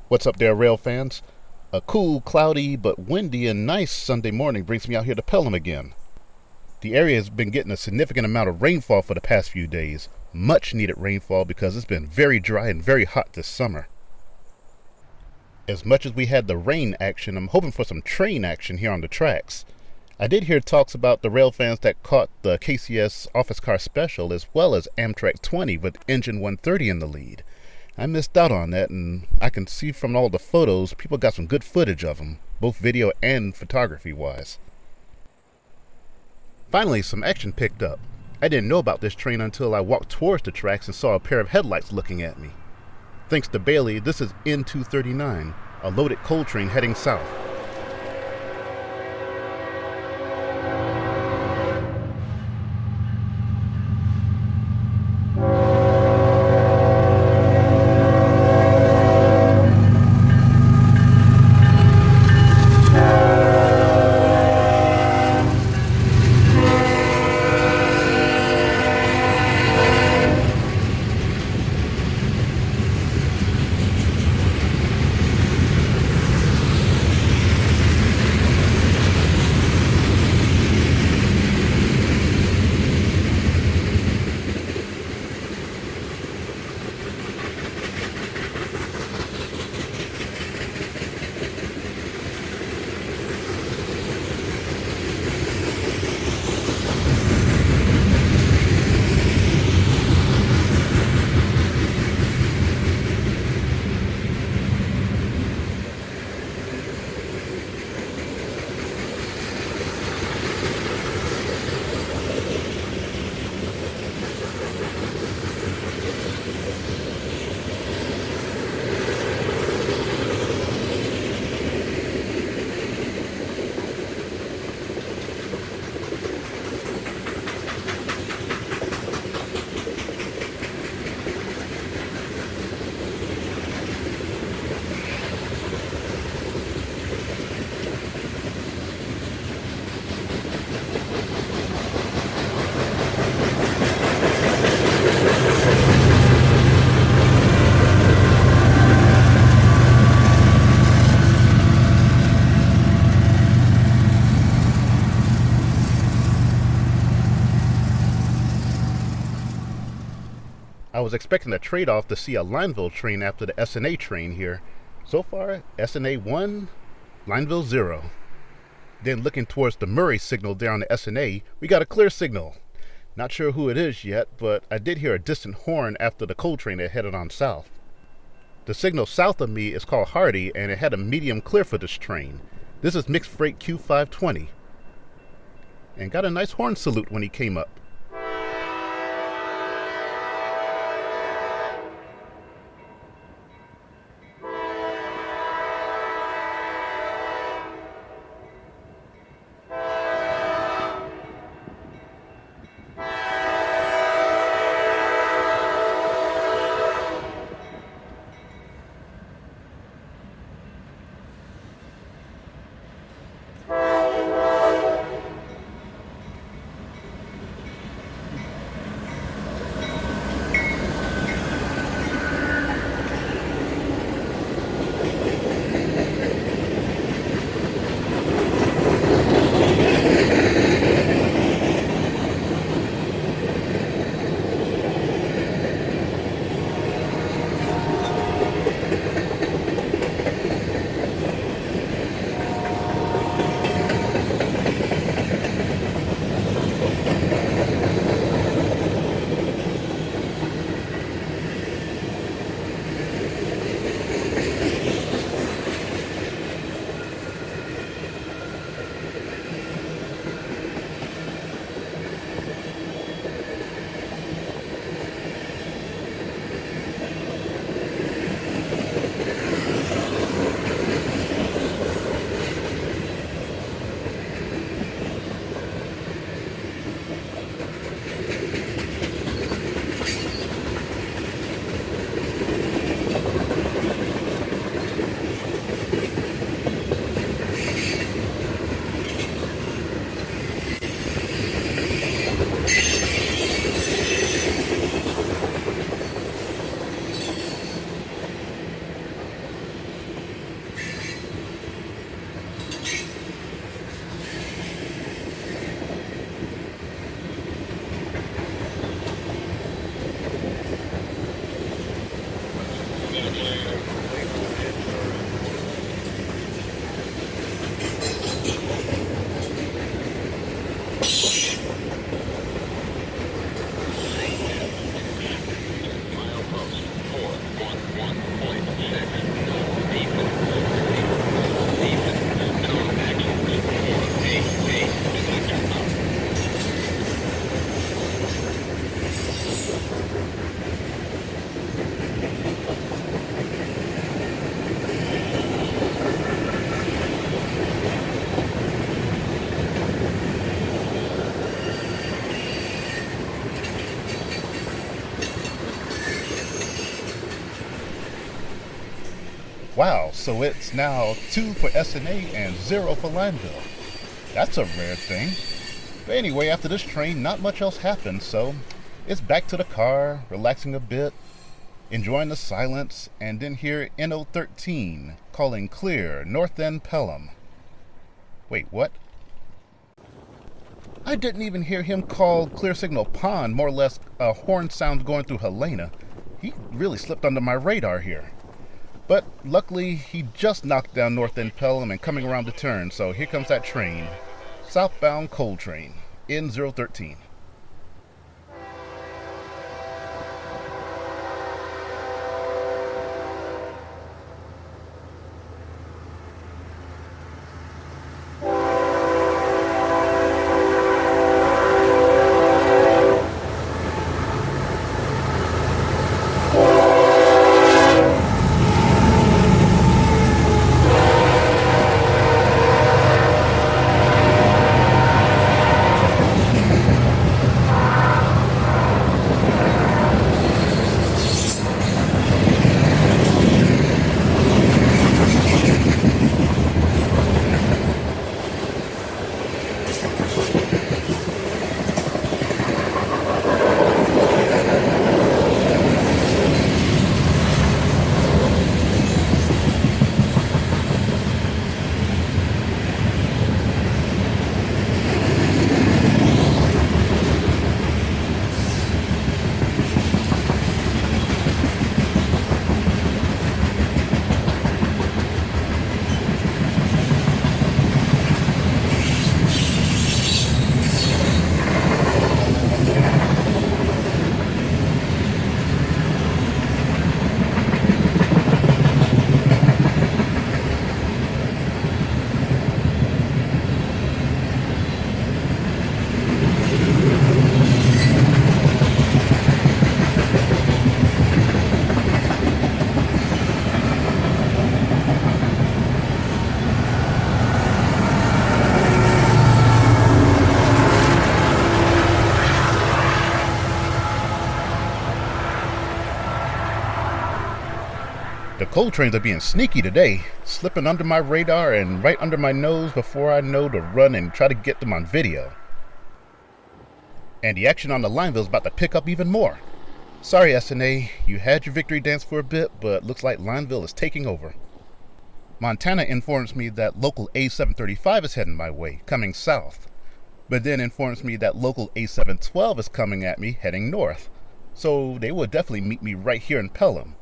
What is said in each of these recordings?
What's up there, rail fans? A cool, cloudy, but windy and nice Sunday morning brings me out here to Pelham again. The area has been getting a significant amount of rainfall for the past few days. Much needed rainfall because it's been very dry and very hot this summer. As much as we had the rain action, I'm hoping for some train action here on the tracks. I did hear talks about the rail fans that caught the KCS Office Car Special as well as Amtrak 20 with Engine 130 in the lead. I missed out on that, and I can see from all the photos, people got some good footage of them, both video and photography wise. Finally, some action picked up. I didn't know about this train until I walked towards the tracks and saw a pair of headlights looking at me. Thanks to Bailey, this is N239, a loaded coal train heading south. I was expecting a trade-off to see a Lineville train after the SNA train here. So far, SNA 1, Lineville 0. Then looking towards the Murray signal there on the SNA, we got a clear signal. Not sure who it is yet, but I did hear a distant horn after the coal train that headed on south. The signal south of me is called Hardy, and it had a medium clear for this train. This is mixed freight Q520. And got a nice horn salute when he came up. Wow, so it's now 2 for SNA and 0 for Lineville. That's a rare thing. But anyway, after this train, not much else happened, so it's back to the car, relaxing a bit, enjoying the silence, and then hear NO13 calling clear, north end Pelham. Wait, what? I didn't even hear him call clear signal pond, more or less a horn sound going through Helena. He really slipped under my radar here. But luckily, he just knocked down north end Pelham and coming around the turn, so here comes that train. Southbound coal train, N013. The coal trains are being sneaky today, slipping under my radar and right under my nose before I know to run and try to get them on video. And the action on the Lineville is about to pick up even more. Sorry, SNA, you had your victory dance for a bit, but looks like Lineville is taking over. Montana informs me that local A735 is heading my way, coming south, but then informs me that local A712 is coming at me, heading north. So they will definitely meet me right here in Pelham.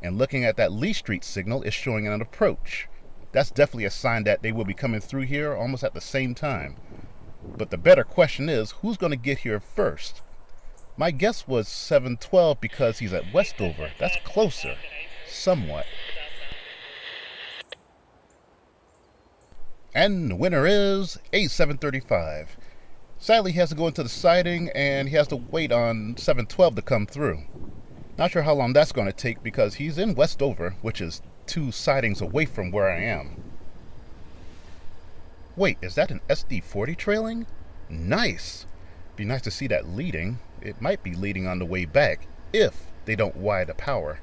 And looking at that Lee Street signal is showing an approach. That's definitely a sign that they will be coming through here almost at the same time. But the better question is, who's going to get here first? My guess was 712 because he's at Westover. That's closer. Somewhat. And the winner is A735. Sadly, he has to go into the siding and he has to wait on 712 to come through. Not sure how long that's going to take because he's in Westover, which is 2 sidings away from where I am. Wait, is that an SD40 trailing? Nice! Be nice to see that leading. It might be leading on the way back, if they don't wire the power.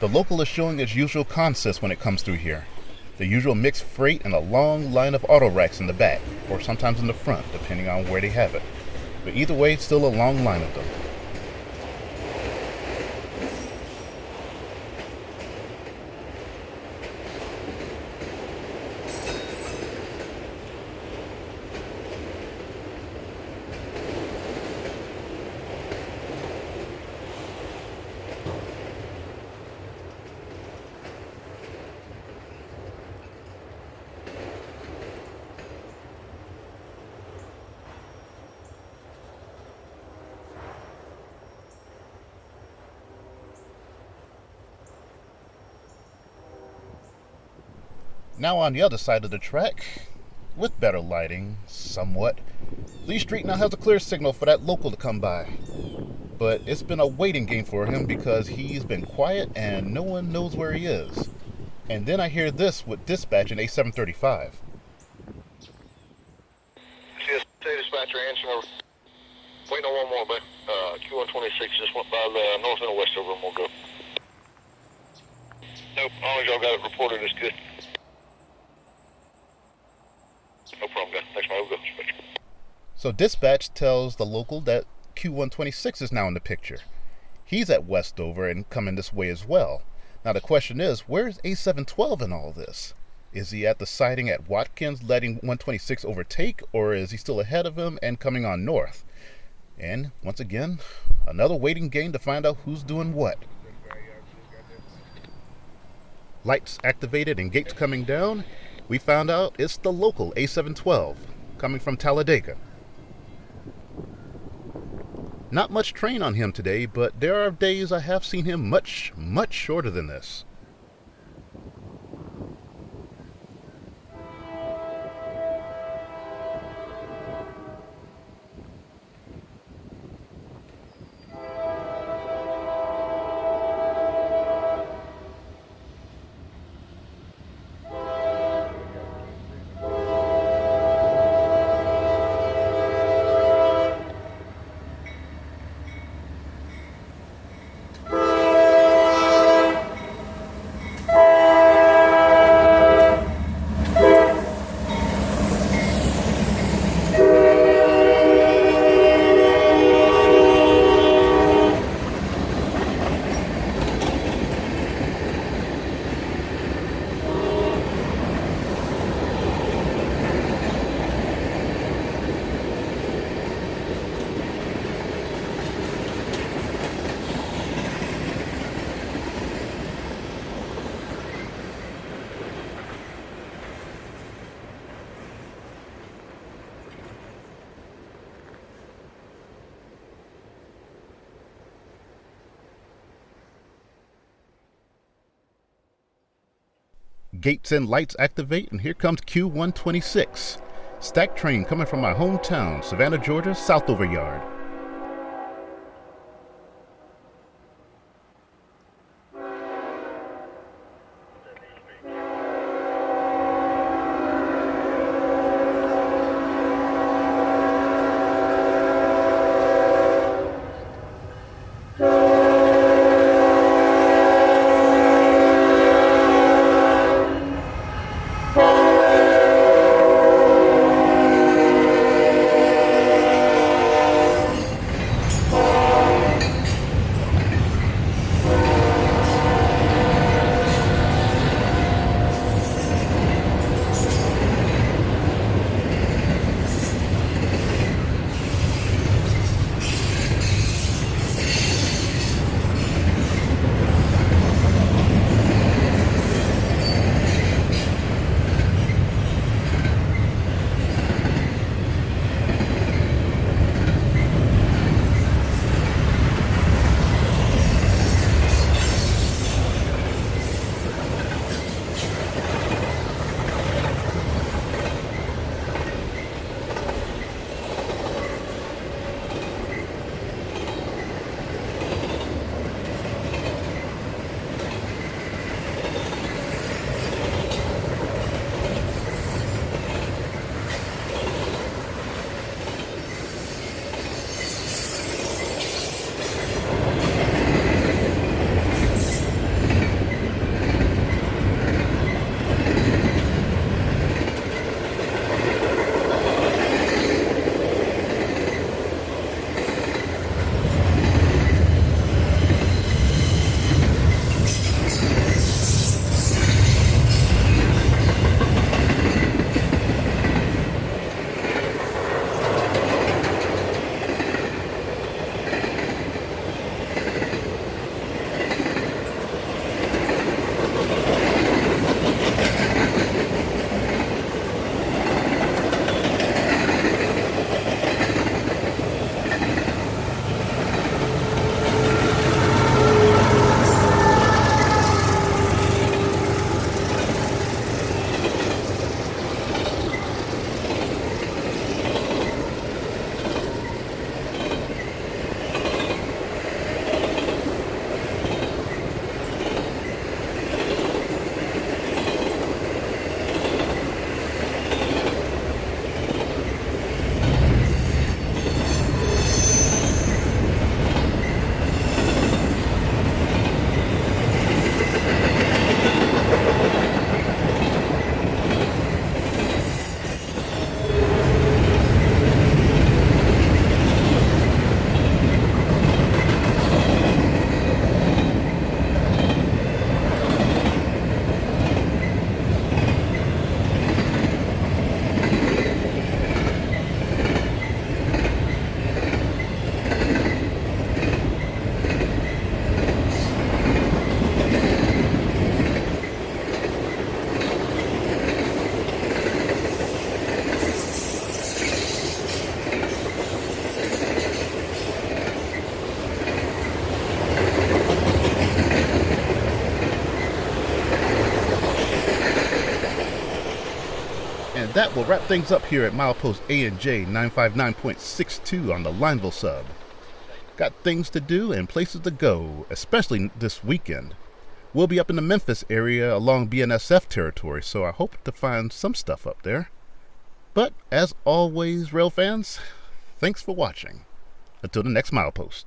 The local is showing its usual consists when it comes through here. The usual mixed freight and a long line of auto racks in the back, or sometimes in the front, depending on where they have it. But either way, still a long line of them. Now on the other side of the track, with better lighting, somewhat, Lee Street now has a clear signal for that local to come by. But it's been a waiting game for him because he's been quiet and no one knows where he is. And then I hear this with dispatch in A735. CSA dispatcher answering over. Waiting on one more, but Q126 just went by the north and west over and we'll go. Nope, as long as y'all got it reported, it's good. No problem, guys. Thanks, man. We'll go. So dispatch tells the local that Q126 is now in the picture. He's at Westover and coming this way as well. Now the question is, where's A712 in all this? Is he at the siding at Watkins letting 126 overtake, or is he still ahead of him and coming on north? And once again, another waiting game to find out who's doing what. Lights activated and gates coming down. We found out it's the local A712 coming from Talladega. Not much train on him today, but there are days I have seen him much, much shorter than this. Gates and lights activate, and here comes Q126. Stack train coming from my hometown, Savannah, Georgia, Southover Yard. And that will wrap things up here at milepost A&J 959.62 on the Lineville sub. Got things to do and places to go, especially this weekend. We'll be up in the Memphis area along BNSF territory, so I hope to find some stuff up there. But, as always, rail fans, thanks for watching. Until the next milepost.